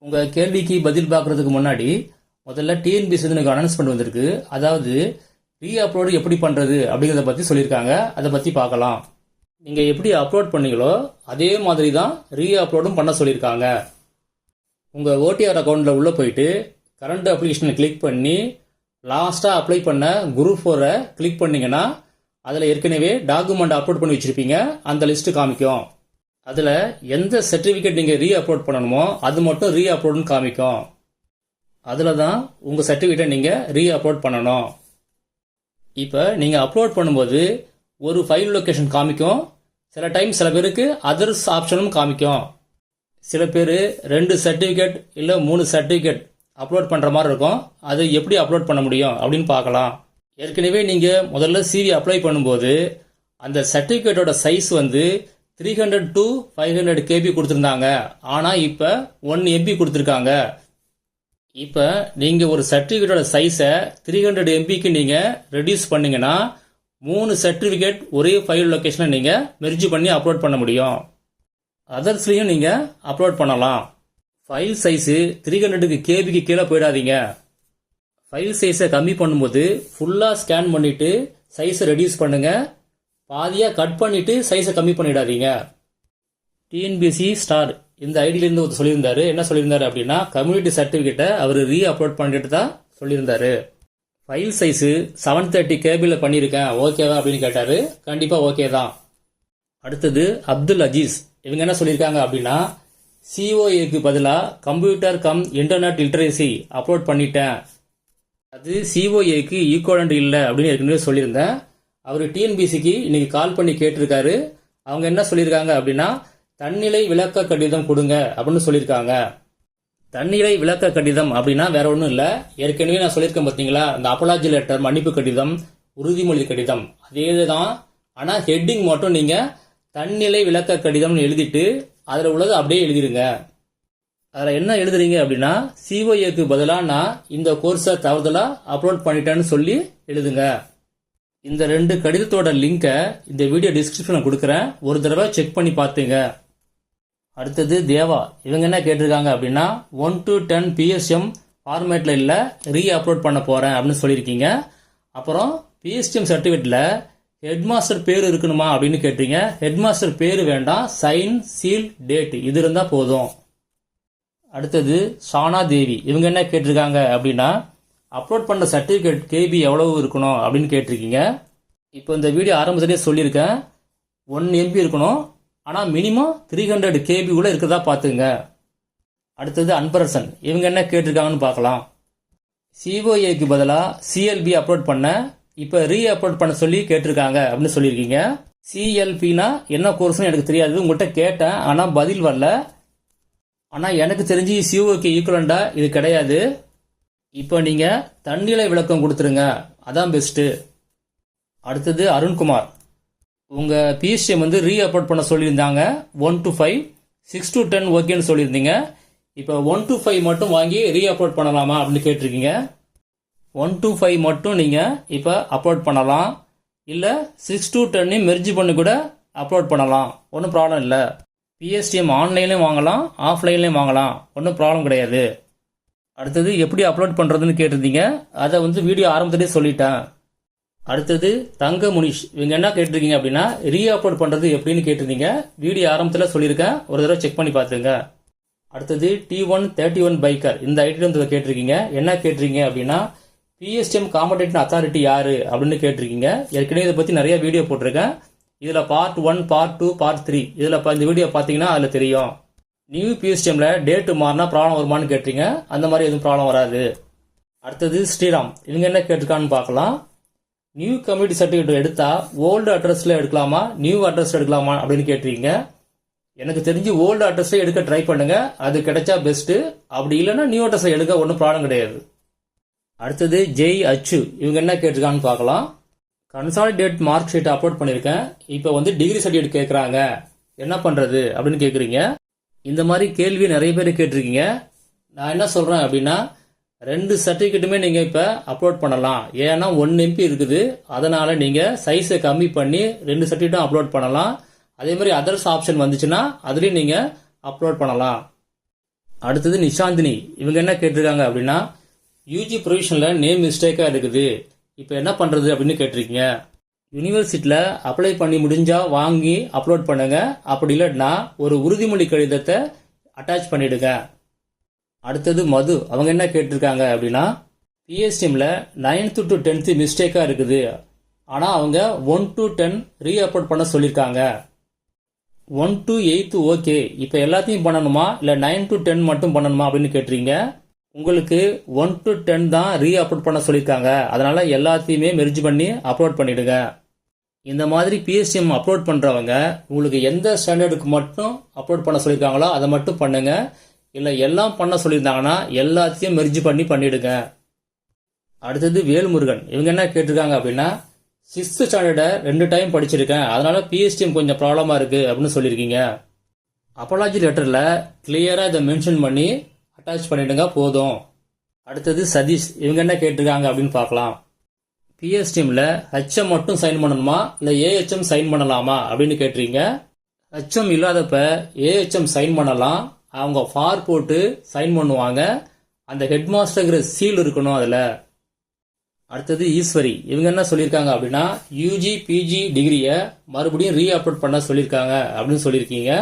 உங்க கேள்விக்கு பதில் பார்க்கறதுக்கு முன்னாடி முதல்ல டிஎன்பிஎஸ்சி எனக்கு அனௌன்ஸ்மெண்ட் வந்திருக்கு. அதாவது ரீ அப்லோடு எப்படி பண்றது அப்படிங்கிறத பத்தி சொல்லியிருக்காங்க. அதை பத்தி பார்க்கலாம். நீங்க எப்படி அப்லோட் பண்ணீங்களோ அதே மாதிரி தான் ரீ அப்லோடும் பண்ண சொல்லியிருக்காங்க. உங்க ஓடிஆர் அக்கௌண்ட்ல உள்ள போயிட்டு கரண்ட் அப்ளிகேஷனை கிளிக் பண்ணி லாஸ்டா அப்ளை பண்ண குரூப் 4 கிளிக் பண்ணீங்கன்னா அதுல ஏற்கனவே டாக்குமெண்ட் அப்லோட் பண்ணி வச்சிருப்பீங்க. அந்த லிஸ்ட் காமிக்கும். அதுல எந்த சர்டிபிகேட் நீங்க ரீ அப்லோட் பண்ணணுமோ அது மட்டும் ரீ அப்லோட்னு காமிக்கும். அதுல தான் உங்க சர்டிபிகேட்டை நீங்க ரீ அப்லோட் பண்ணணும். இப்ப நீங்க அப்லோட் பண்ணும்போது ஒரு ஃபைல் லொகேஷன் காமிக்கும். சில டைம் சில பேருக்கு அதர்ஸ் ஆப்ஷனும் காமிக்கும். சில பேர் 2 சர்டிபிகேட் இல்ல 3 சர்டிபிகேட் அப்லோட் பண்ற மாதிரி இருக்கும். அது எப்படி அப்லோட் பண்ண முடியும் அப்படின்னு பார்க்கலாம். ஏற்கனவே நீங்க முதல்ல சிவி அப்ளை பண்ணும்போது அந்த சர்டிபிகேட்டோட சைஸ் வந்து 300 to 500 KB கொடுத்திருந்தாங்க. ஆனா இப்ப 1 MB கொடுத்திருக்காங்க. இப்ப நீங்க ஒரு சர்டிபிகேட்டோட சைஸை 300 MBக்கு நீங்க ரெடியூஸ் பண்ணீங்கன்னா 3 சர்டிபிகேட் ஒரே ஃபைல் லொகேஷன்ல நீங்க மெர்ஜ் பண்ணி அப்லோட் பண்ண முடியும். அதர்ஸ்லயும் நீங்க அப்லோட் பண்ணலாம். ஃபைல் சைஸ் 300 KBக்கு கீழே போயிடாதீங்க. ஃபைல் சைஸை கம்மி பண்ணும்போது ஃபுல்லா ஸ்கேன் பண்ணிட்டு சைஸை ரெடியூஸ் பண்ணுங்க. பாதியா கட் பண்ணிட்டு சைஸை கம்மி பண்ணிடாதீங்க. டிஎன்பிஎஸ்சி ஸ்டார் இந்த ஐடியில இருந்து ஒருத்தர் சொல்லியிருந்தாரு. என்ன சொல்லியிருந்தாரு அப்படின்னா கம்யூனிட்டி சர்டிபிகேட்டை அவர் ரீ அப்லோட் பண்ணிட்டு தான் சொல்லியிருந்தாரு. ஃபைல் சைஸ் 730 KBல பண்ணியிருக்கேன், ஓகேவா அப்படின்னு கேட்டாரு. கண்டிப்பா ஓகே தான். அடுத்தது அப்துல் அஜீஸ் இவங்க என்ன சொல்லியிருக்காங்க அப்படின்னா சிஓஏக்கு பதிலா கம்ப்யூட்டர் கம் இன்டர்நெட் லிட்டரேசி அப்லோட் பண்ணிட்டேன். அது சிஓஏக்கு ஈக்குவலண்ட் இல்லை அப்படின்னு ஏற்கனவே சொல்லியிருந்தேன். அவர் டிஎன்பிசிக்கு இன்னைக்கு கால் பண்ணி கேட்டிருக்காரு. அவங்க என்ன சொல்லியிருக்காங்க அப்படின்னா தன்னிலை விளக்க கடிதம் கொடுங்க அப்படின்னு சொல்லியிருக்காங்க. தன்னிலை விளக்க கடிதம் அப்படின்னா வேற ஒன்றும் இல்லை. ஏற்கனவே நான் சொல்லியிருக்கேன் பார்த்தீங்களா, இந்த அப்பாலஜி லெட்டர் மன்னிப்பு கடிதம் உறுதிமொழி கடிதம் அதே தான். ஆனால் ஹெட்டிங் மட்டும் நீங்க தன்னிலை விளக்க கடிதம்னு எழுதிட்டு அதில் உள்ளது அப்படியே எழுதிடுங்க. அதில் என்ன எழுதுறீங்க அப்படின்னா சிஓஏக்கு பதிலாக நான் இந்த கோர்ஸை தவறுதலா அப்லோட் பண்ணிட்டேன்னு சொல்லி எழுதுங்க. இந்த 2 கடிதத்தோட லிங்கை இந்த வீடியோ டிஸ்கிரிப்ஷனில் கொடுக்குறேன். ஒரு தடவை செக் பண்ணி பார்த்துங்க. அடுத்தது தேவா இவங்க என்ன கேட்டிருக்காங்க அப்படின்னா 1 to 10 PSM ஃபார்மேட்ல இல்லை, ரீ அப்லோட் பண்ண போறேன் அப்படின்னு சொல்லியிருக்கீங்க. அப்புறம் PSM சர்டிஃபிகேட்ல ஹெட்மாஸ்டர் பேர் இருக்கணுமா அப்படின்னு கேட்டீங்க. ஹெட்மாஸ்டர் பேர் வேண்டாம், சைன் சீல் டேட் இது இருந்தா போதும். அடுத்தது சானா தேவி இவங்க என்ன கேட்டிருக்காங்க அப்படின்னா அப்லோட் பண்ண சர்டிபிகேட் KB எவ்வளவு இருக்கணும் அப்படின்னு கேட்டிருக்கீங்க. இப்போ இந்த வீடியோ ஆரம்பத்திலேயே சொல்லியிருக்கேன் 1 MB இருக்கணும். ஆனால் மினிமம் 300 KB கூட இருக்கிறதா பார்த்துங்க. அடுத்தது அன்பரசன் இவங்க என்ன கேட்டிருக்காங்கன்னு பார்க்கலாம். சிஓஏக்கு பதிலாக CLB அப்லோட் பண்ண இப்போ ரீ அப்லோட் பண்ண சொல்லி கேட்டிருக்காங்க அப்படின்னு சொல்லியிருக்கீங்க. CLPனா என்ன கோர்ஸ்னு எனக்கு தெரியாது, உங்கள்கிட்ட கேட்டேன் ஆனால் பதில் வரல. ஆனால் எனக்கு தெரிஞ்சு சிஓக்கு ஈக்குவலண்டா இது கிடையாது. இப்போ நீங்க தன்னிலை விளக்கம் கொடுத்துருங்க, அதான் பெஸ்ட். அடுத்தது அருண்குமார் உங்க PSM வந்து ரீ அப்லோட் பண்ண சொல்லியிருந்தாங்க 1 to 5, 6 to 10 ஓகேன்னு சொல்லியிருந்தீங்க. இப்போ 1 to 5 மட்டும் வாங்கி ரீ அப்லோட் பண்ணலாமா அப்படின்னு கேட்டிருக்கீங்க. 1 to 5 மட்டும் நீங்க இப்போ அப்லோட் பண்ணலாம். இல்ல 6 to 10 மெர்ஜ் பண்ணி கூட அப்லோட் பண்ணலாம், ஒன்றும் ப்ராப்ளம் இல்லை. PSM ஆன்லைன்லயும் வாங்கலாம், ஆஃப்லைன்லயும் வாங்கலாம், ஒன்றும் ப்ராப்ளம் கிடையாது. அடுத்தது எப்படி அப்லோட் பண்றதுன்னு கேட்டிருந்தீங்க. அதை வந்து வீடியோ ஆரம்பத்திலே சொல்லிட்டேன். அடுத்தது தங்க முனிஷ் இவங்க என்ன கேட்டிருக்கீங்க அப்படின்னா ரீ அப்லோட் பண்றது எப்படின்னு கேட்டிருந்தீங்க. வீடியோ ஆரம்பத்தில் சொல்லியிருக்கேன், ஒரு தடவை செக் பண்ணி பார்த்துங்க. அடுத்தது T131 பைக்கர் இந்த ஐடி வந்து கேட்டிருக்கீங்க. என்ன கேட்டிருக்கீங்க அப்படின்னா PSM காம்படேட்டிவ் அத்தாரிட்டி யாரு அப்படின்னு கேட்டிருக்கீங்க. ஏற்கனவே இதை பத்தி நிறைய வீடியோ போட்டிருக்கேன். இதுல பார்ட் 1, பார்ட் 2, பார்ட் 3 இதுல இந்த வீடியோ பாத்தீங்கன்னா அதுல தெரியும். நியூ PSMல டேட் மாறினா ப்ராப்ளம் வருமானு கேட்டீங்க. அந்த மாதிரி எதுவும் ப்ராப்ளம் வராது. அடுத்தது ஸ்ரீராம் இவங்க என்ன கேட்டிருக்கான்னு பார்க்கலாம். நியூ கம்யூனிட்டி சர்டிஃபிகேட் எடுத்தா ஓல்டு அட்ரஸ்ல எடுக்கலாமா நியூ அட்ரஸ்ல எடுக்கலாமா அப்படின்னு கேட்டிருக்கீங்க. எனக்கு தெரிஞ்சு ஓல்டு அட்ரஸ்ல எடுக்க ட்ரை பண்ணுங்க, அது கிடைச்சா பெஸ்ட். அப்படி இல்லைன்னா நியூ அட்ரஸ்ல எடுக்க ஒன்றும் ப்ராப்ளம் கிடையாது. அடுத்தது ஜெய் அச்சு இவங்க என்ன கேட்டிருக்கான்னு பார்க்கலாம். கன்சாலிடேட் மார்க் ஷீட் அப்லோட் பண்ணியிருக்கேன். இப்போ வந்து டிகிரி சர்டிஃபிகேட் கேட்குறாங்க, என்ன பண்றது அப்படின்னு கேட்குறீங்க. இந்த மாதிரி கேள்வி நிறைய பேர் கேட்டிருக்கீங்க. நான் என்ன சொல்றேன் அப்படின்னா 2 சர்டிஃபிகேட்டுமே நீங்க இப்ப அப்லோட் பண்ணலாம். ஏன்னா 1 MB இருக்குது, அதனால நீங்க சைஸை கம்மி பண்ணி 2 சர்டிஃபிகேட்டும் அப்லோட் பண்ணலாம். அதே மாதிரி அதர்ஸ் ஆப்ஷன் வந்துச்சுன்னா அதுலயும் நீங்க அப்லோட் பண்ணலாம். அடுத்தது நிஷாந்தினி, இவங்க என்ன கேட்டிருக்காங்க அப்படின்னா, யூஜி ப்ரொவிஷனில் நேம் மிஸ்டேக்காக இருக்குது, இப்போ என்ன பண்ணுறது அப்படின்னு கேட்டிருக்கீங்க. யூனிவர்சிட்டியில் அப்ளை பண்ணி முடிஞ்சா வாங்கி அப்லோட் பண்ணுங்க, அப்படி இல்லைன்னா ஒரு உறுதிமொழி கடிதத்தை அட்டாச் பண்ணிடுங்க. அடுத்தது மது, அவங்க என்ன கேட்டிருக்காங்க அப்படின்னா, பிஎஸ்டிஎம்ல 9th to 10th மிஸ்டேக்காக இருக்குது, ஆனால் அவங்க 1 to 10 ரீ அப்லோட் பண்ண சொல்லியிருக்காங்க. 1 to 8 ஓகே, இப்போ எல்லாத்தையும் பண்ணணுமா இல்லை 9 to 10 மட்டும் பண்ணணுமா அப்படின்னு கேட்டுறீங்க. உங்களுக்கு 1 to 10 தான் ரீ அப்லோட் பண்ண சொல்லியிருக்காங்க, அதனால எல்லாத்தையுமே மெர்ஜ் பண்ணி அப்லோட் பண்ணிடுங்க. இந்த மாதிரி பிஎஸ்டிஎம் அப்லோட் பண்ணுறவங்க உங்களுக்கு எந்த ஸ்டாண்டர்டுக்கு மட்டும் அப்லோட் பண்ண சொல்லியிருக்காங்களோ அதை மட்டும் பண்ணுங்க, இல்லை எல்லாம் பண்ண சொல்லியிருந்தாங்கன்னா எல்லாத்தையும் மெர்ஜ் பண்ணி பண்ணிடுங்க. அடுத்தது வேல்முருகன், இவங்க என்ன கேட்டிருக்காங்க அப்படின்னா, 6th ஸ்டாண்டர்டை 2 டைம் படிச்சிருக்கேன், அதனால பிஎஸ்டிஎம் கொஞ்சம் ப்ராப்ளமாக இருக்குது அப்படின்னு சொல்லியிருக்கீங்க. அப்பாலஜி லெட்டரில் கிளியராக இதை மென்ஷன் பண்ணி அட்டாச் பண்ணிடுங்க போதும். அடுத்தது சதீஷ், இவங்க என்ன கேட்டிருக்காங்க அப்படின்னு பார்க்கலாம். பிஎஸ்டிஎம்ல ஹெச்எம் மட்டும் சைன் பண்ணணுமா இல்லை ஏஹெச்எம் சைன் பண்ணலாமா அப்படின்னு கேட்டிருக்கீங்க. ஹெச்எம் இல்லாதப்ப ஏஹெச்எம் சைன் பண்ணலாம், அவங்க ஃபார் போட்டு சைன் பண்ணுவாங்க, அந்த ஹெட் மாஸ்டர்ங்கிற சீல் இருக்கணும் அதில். அடுத்தது ஈஸ்வரி, இவங்க என்ன சொல்லியிருக்காங்க அப்படின்னா, யூஜி பிஜி டிகிரியை மறுபடியும் ரீ அப்லோட் பண்ண சொல்லியிருக்காங்க அப்படின்னு சொல்லியிருக்கீங்க.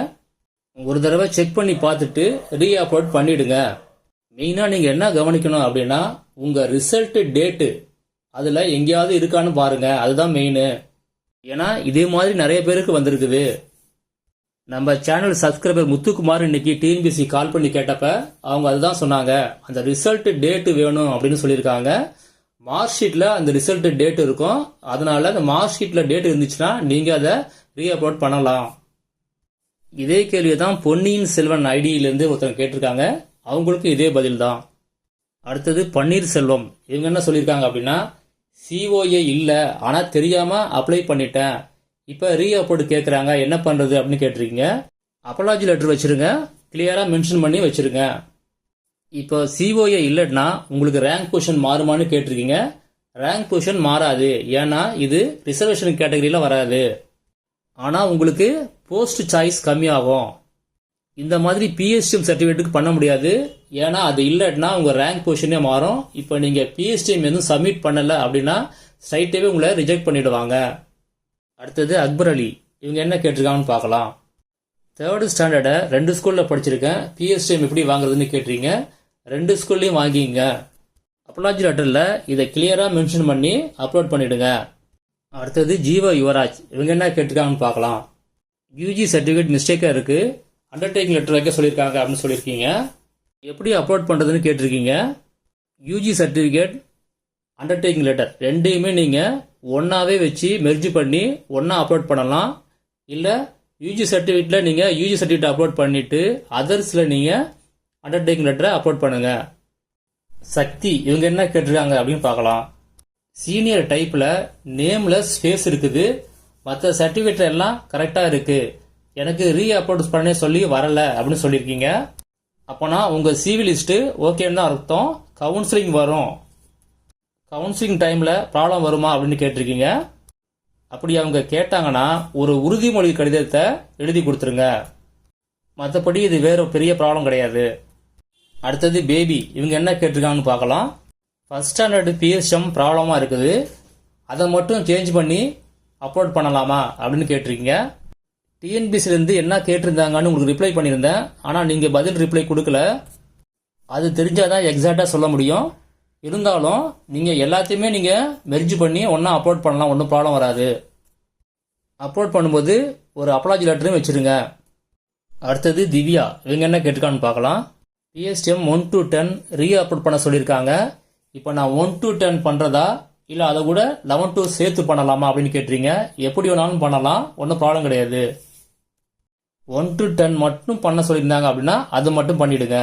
ஒரு தடவை செக் பண்ணி பார்த்துட்டு ரீ அப்லோட் பண்ணிடுங்க. மெயினாக நீங்கள் என்ன கவனிக்கணும் அப்படின்னா, உங்கள் ரிசல்ட் டேட்டு அதில் எங்கேயாவது இருக்கான்னு பாருங்க, அதுதான் மெயின். ஏன்னா இதே மாதிரி நிறைய பேருக்கு வந்திருக்குது. நம்ம சேனல் சப்ஸ்கிரைபர் முத்துக்குமார் இன்னைக்கு டிஎன்பிசி கால் பண்ணி கேட்டப்ப அவங்க அதுதான் சொன்னாங்க, அந்த ரிசல்ட் டேட்டு வேணும் அப்படின்னு சொல்லியிருக்காங்க. மார்க் ஷீட்ல அந்த ரிசல்ட் டேட் இருக்கும், அதனால அந்த மார்க் ஷீட்ல டேட் இருந்துச்சுன்னா நீங்க அதை ரீ அப்லோட் பண்ணலாம். இதே கேள்வி தான் பொன்னியின் செல்வன் ஐடியிலிருந்து ஒருத்தவங்க கேட்டிருக்காங்க, அவங்களுக்கு இதே பதில் தான். அடுத்தது பன்னீர் செல்வம், இவங்க என்ன சொல்லியிருக்காங்க அப்படின்னா, சிஓஏ இல்லை ஆனால் தெரியாம அப்ளை பண்ணிட்டேன், இப்போ ரீ அப்லோட் கேட்குறாங்க, என்ன பண்ணுறது அப்படின்னு கேட்டிருக்கீங்க. அப்பாலஜி லெட்டர் வச்சிருங்க, கிளியராக மென்ஷன் பண்ணி வச்சிருங்க. இப்போ சிஓஏ இல்லைன்னா உங்களுக்கு ரேங்க் பொசிஷன் மாறுமான்னு கேட்டிருக்கீங்க. ரேங்க் பொசிஷன் மாறாது, ஏன்னா இது ரிசர்வேஷன் கேட்டகரியில் வராது. ஆனால் உங்களுக்கு போஸ்ட் சாய்ஸ் கம்மியாகும். இந்த மாதிரி பிஎஸ்டிஎம் சர்டிஃபிகேட்டுக்கு பண்ண முடியாது, ஏன்னா அது இல்லைன்னா உங்கள் ரேங்க் பொசிஷனே மாறும். இப்போ நீங்கள் பிஎஸ்டிஎம் எதுவும் சப்மிட் பண்ணலை அப்படின்னா ஸ்ட்ரைட்டாகவே உங்களை ரிஜெக்ட் பண்ணிடுவாங்க. அடுத்தது அக்பர் அலி, இவங்க என்ன கேட்டிருக்காங்கன்னு பார்க்கலாம். 3rd ஸ்டாண்டர்டை 2 ஸ்கூலில் படிச்சிருக்கேன், பிஎஸ்டிஎம் எப்படி வாங்குறதுன்னு கேட்டிருக்கீங்க. 2 ஸ்கூல்லையும் வாங்கிங்க. அப்பாலஜி லெட்டரில் இதை கிளியராக மென்ஷன் பண்ணி அப்லோட் பண்ணிடுங்க. அடுத்தது ஜீவா யுவராஜ், இவங்க என்ன கேட்டிருக்காங்கன்னு பார்க்கலாம். யூஜி சர்டிஃபிகேட் மிஸ்டேக்காக இருக்குது, அண்டர்டேக்கிங் லெட்டர் வைக்க சொல்லியிருக்காங்க அப்படின்னு சொல்லியிருக்கீங்க. எப்படி அப்லோட் பண்ணுறதுன்னு கேட்டிருக்கீங்க. யூஜி சர்டிஃபிகேட் அண்டர்டேக்கிங் லெட்டர் ரெண்டையுமே நீங்கள் ஒன்றாவே வச்சு மெர்ஜ் பண்ணி ஒன்றா அப்லோட் பண்ணலாம். இல்லை யூஜி சர்டிஃபிகேட்டில் நீங்கள் யூஜி சர்டிஃபிகேட் அப்லோட் பண்ணிவிட்டு அதர்ஸில் நீங்கள் அண்டர்டேக்கிங் லெட்டரை அப்லோட் பண்ணுங்கள். சக்தி, இவங்க என்ன கேட்டிருக்காங்க அப்படின்னு பார்க்கலாம். சீனியர் டைப்பில் நேமில் ஸ்பேஸ் இருக்குது, மற்ற சர்டிஃபிகேட் எல்லாம் கரெக்டாக இருக்குது, எனக்கு ரீ அப்லோட் பண்ண சொல்லி வரல அப்படின்னு சொல்லியிருக்கீங்க. அப்போனா உங்கள் சிவி லிஸ்ட்டு ஓகேன்னு தான் அர்த்தம். கவுன்சிலிங் வரும், கவுன்சிலிங் டைமில் ப்ராப்ளம் வருமா அப்படின்னு கேட்டிருக்கீங்க. அப்படி அவங்க கேட்டாங்கன்னா ஒரு உறுதிமொழி கடிதத்தை எழுதி கொடுத்துருங்க, மற்றபடி இது வேற பெரிய ப்ராப்ளம் கிடையாது. அடுத்தது பேபி, இவங்க என்ன கேட்டிருக்காங்கன்னு பார்க்கலாம். 1st ஸ்டாண்டர்டு பிஎஸ்எம் ப்ராப்ளமாக இருக்குது, அதை மட்டும் சேஞ்ச் பண்ணி அப்லோட் பண்ணலாமா அப்படின்னு கேட்டிருக்கீங்க. டிஎன்பிசிலேருந்து என்ன கேட்டிருந்தாங்கன்னு உங்களுக்கு ரிப்ளை பண்ணியிருந்தேன், ஆனால் நீங்கள் பதில் ரிப்ளை கொடுக்கல. அது தெரிஞ்சாதான் எக்ஸாக்டாக சொல்ல முடியும். இருந்தாலும் நீங்கள் எல்லாத்தையுமே நீங்கள் மெர்ஜ் பண்ணி ஒன்றா அப்லோட் பண்ணலாம், ஒன்றும் ப்ராப்ளம் வராது. அப்லோட் பண்ணும்போது ஒரு அப்பாலஜி லெட்டரையும் வச்சுருங்க. அடுத்தது திவ்யா, இவங்க என்ன கேட்டிருக்கான்னு பார்க்கலாம். பிஎஸ்டிஎம் 1 to 10 ரீ அப்லோட் பண்ண சொல்லியிருக்காங்க, இப்போ நான் 1 to 10 பண்ணுறதா இல்லை அதை கூட 11 to சேர்த்து பண்ணலாமா அப்படின்னு கேட்டுறீங்க. எப்படி வேணாலும் பண்ணலாம், ஒன்றும் ப்ராப்ளம் கிடையாது. 1 to 10 மட்டும் பண்ண சொல்லியிருந்தாங்க அப்படின்னா அது மட்டும் பண்ணிவிடுங்க.